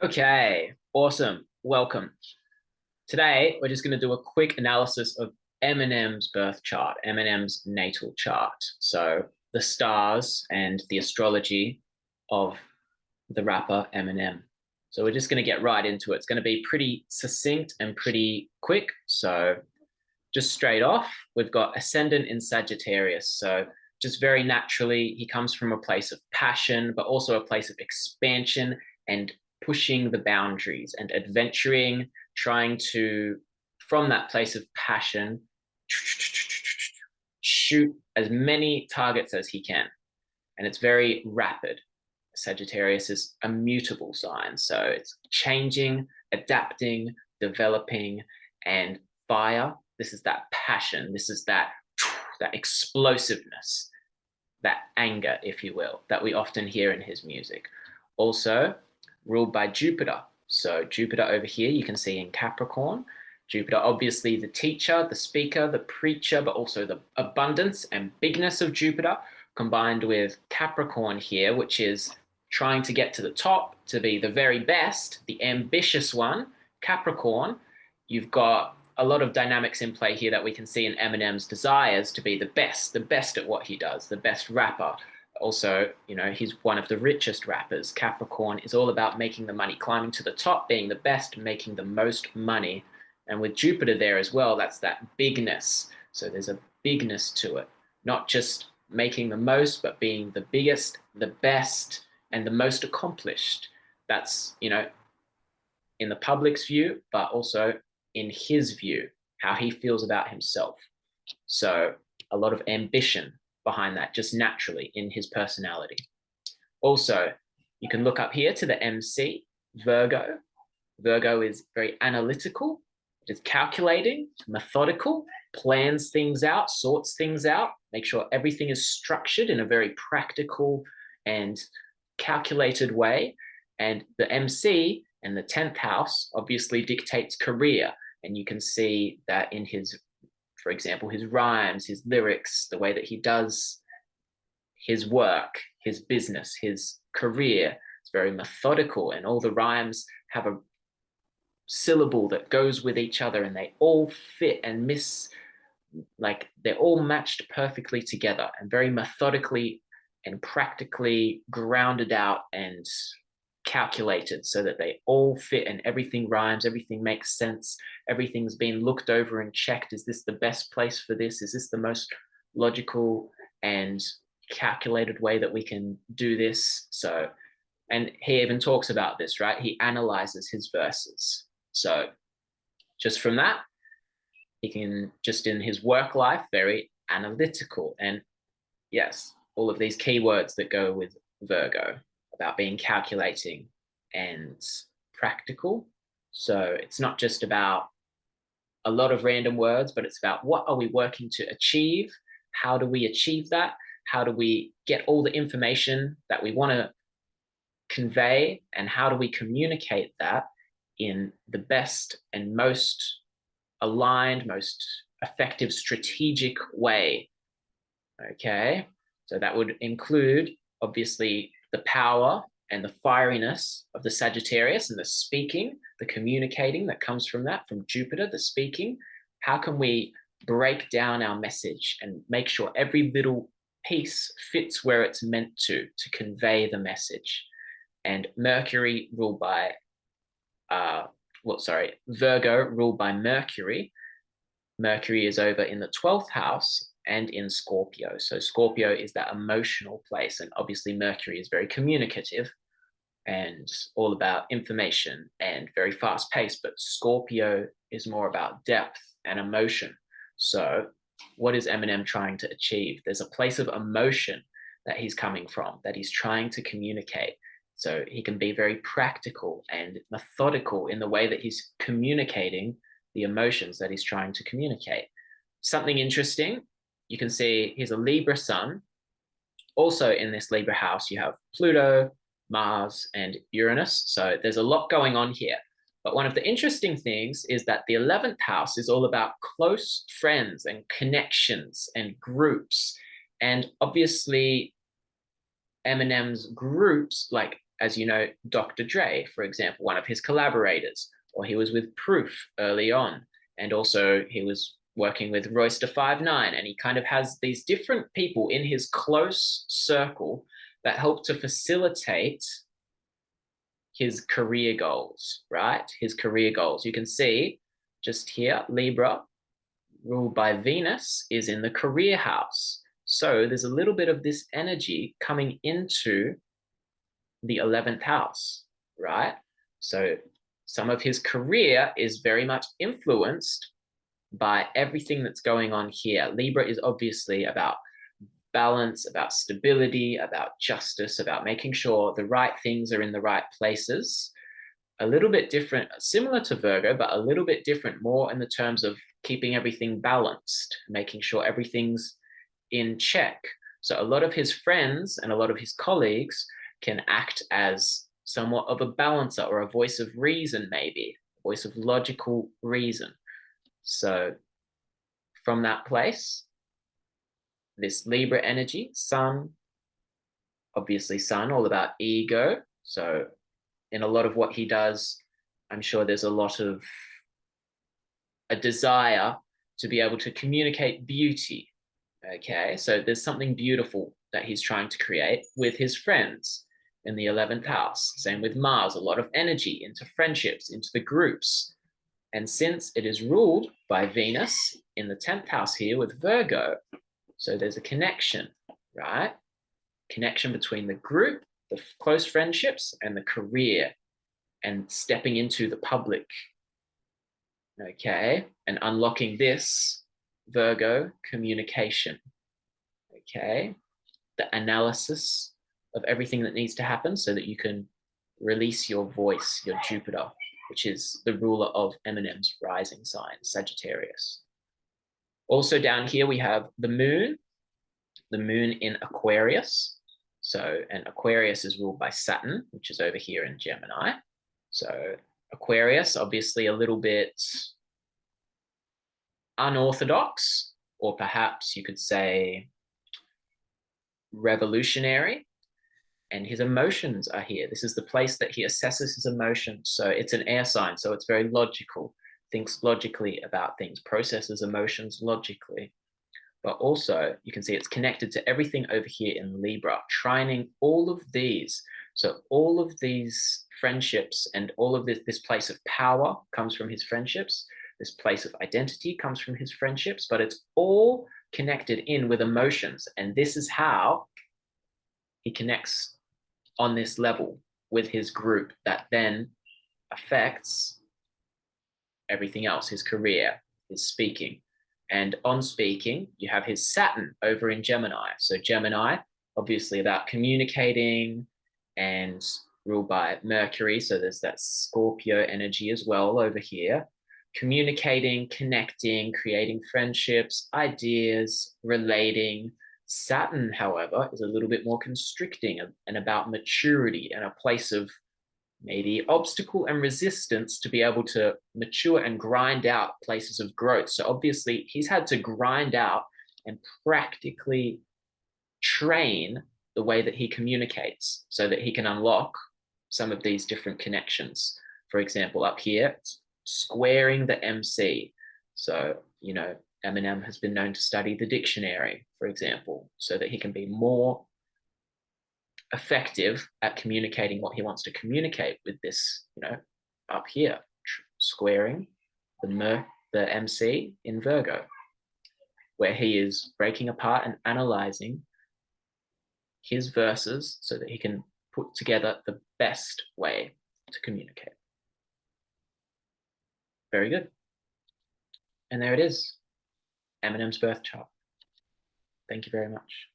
Okay, awesome. Welcome. Today, we're just going to do a quick analysis of Eminem's birth chart, Eminem's natal chart. So, the stars and the astrology of the rapper Eminem. So, we're just going to get right into it. It's going to be pretty succinct and pretty quick. So, just straight off, we've got ascendant in Sagittarius. So, just very naturally, he comes from a place of passion, but also a place of expansion and pushing the boundaries and adventuring, trying to, from that place of passion, shoot as many targets as he can. And it's very rapid. Sagittarius is a mutable sign. So it's changing, adapting, developing, and fire. This is that passion. This is that explosiveness, that anger, if you will, that we often hear in his music. Also, ruled by Jupiter. So Jupiter over here, you can see in Capricorn. Jupiter, obviously the teacher, the speaker, the preacher, but also the abundance and bigness of Jupiter, combined with Capricorn here, which is trying to get to the top, to be the very best, the ambitious one. Capricorn, you've got a lot of dynamics in play here that we can see in Eminem's desires to be the best at what he does, the best rapper. Also, he's one of the richest rappers. Capricorn is all about making the money, climbing to the top, being the best, making the most money. And with Jupiter there as well, that's that bigness. So there's a bigness to it, not just making the most, but being the biggest, the best, and the most accomplished. That's, in the public's view, but also in his view, how he feels about himself. So a lot of ambition behind that, just naturally in his personality. Also, you can look up here to the MC, Virgo. Virgo is very analytical, it is calculating, methodical, plans things out, sorts things out, make sure everything is structured in a very practical and calculated way. And the MC and the 10th house obviously dictates career. And you can see that in his, for example, his rhymes, his lyrics, the way that he does his work, his business, his career. It's very methodical, and all the rhymes have a syllable that goes with each other, and they all fit and like they're all matched perfectly together and very methodically and practically grounded out and calculated so that they all fit and everything rhymes, everything makes sense, everything's been looked over and checked. Is this the best place for this? Is this the most logical and calculated way that we can do this? So, and he even talks about this, right? He analyzes his verses. So just from that, he can, just in his work life, very analytical. And yes, all of these keywords that go with Virgo, about being calculating and practical. So it's not just about a lot of random words, but it's about what are we working to achieve? How do we achieve that? How do we get all the information that we want to convey? And how do we communicate that in the best and most aligned, most effective, strategic way? Okay, so that would include, obviously, the power and the fieriness of the Sagittarius and the speaking, the communicating that comes from that, from Jupiter, the speaking. How can we break down our message and make sure every little piece fits where it's meant to convey the message? And Mercury ruled by, Virgo ruled by Mercury. Mercury is over in the 12th house and in Scorpio. So Scorpio is that emotional place. And obviously Mercury is very communicative and all about information and very fast paced, but Scorpio is more about depth and emotion. So what is Eminem trying to achieve? There's a place of emotion that he's coming from, that he's trying to communicate. So he can be very practical and methodical in the way that he's communicating the emotions that he's trying to communicate. Something interesting, you can see he's a Libra sun. Also in this Libra house, you have Pluto, Mars, and Uranus. So there's a lot going on here. But one of the interesting things is that the 11th house is all about close friends and connections and groups. And obviously, Eminem's groups, like as you know, Dr. Dre, for example, one of his collaborators, or he was with Proof early on. And also he was working with Royce da 5'9", and he kind of has these different people in his close circle that help to facilitate his career goals, right? His career goals. You can see just here, Libra, ruled by Venus, is in the career house. So there's a little bit of this energy coming into the 11th house, right? So some of his career is very much influenced by everything that's going on here. Libra is obviously about balance, about stability, about justice, about making sure the right things are in the right places. A little bit different, similar to Virgo, but a little bit different, more in the terms of keeping everything balanced, making sure everything's in check. So a lot of his friends and a lot of his colleagues can act as somewhat of a balancer or a voice of reason, maybe, a voice of logical reason. So from that place, this Libra energy, Sun, obviously Sun, all about ego. So in a lot of what he does, I'm sure there's a lot of a desire to be able to communicate beauty. Okay, so there's something beautiful that he's trying to create with his friends in the 11th house. Same with Mars, a lot of energy into friendships, into the groups. And since it is ruled by Venus in the 10th house here with Virgo, so there's a connection, right? Connection between the group, the close friendships, and the career, and stepping into the public. Okay, and unlocking this Virgo communication. Okay, the analysis of everything that needs to happen so that you can release your voice, your Jupiter, which is the ruler of Eminem's rising sign, Sagittarius. Also down here, we have the moon in Aquarius. So, and Aquarius is ruled by Saturn, which is over here in Gemini. So Aquarius, obviously a little bit unorthodox, or perhaps you could say revolutionary. And his emotions are here. This is the place that he assesses his emotions. So it's an air sign, so it's very logical, thinks logically about things, processes emotions logically. But also you can see it's connected to everything over here in Libra, trining all of these. So all of these friendships and all of this place of power comes from his friendships. This place of identity comes from his friendships, but it's all connected in with emotions. And this is how he connects on this level with his group that then affects everything else, his career, his speaking. And on speaking, you have his Saturn over in Gemini. So Gemini, obviously about communicating and ruled by Mercury. So there's that Scorpio energy as well over here. Communicating, connecting, creating friendships, ideas, relating. Saturn, however, is a little bit more constricting and about maturity and a place of maybe obstacle and resistance to be able to mature and grind out places of growth. So obviously he's had to grind out and practically train the way that he communicates so that he can unlock some of these different connections. For example, up here, it's squaring the MC. So, you know, Eminem has been known to study the dictionary, for example, so that he can be more effective at communicating what he wants to communicate with this, you know, up here, squaring the MC in Virgo, where he is breaking apart and analyzing his verses so that he can put together the best way to communicate. Very good. And there it is, Eminem's birth chart. Thank you very much.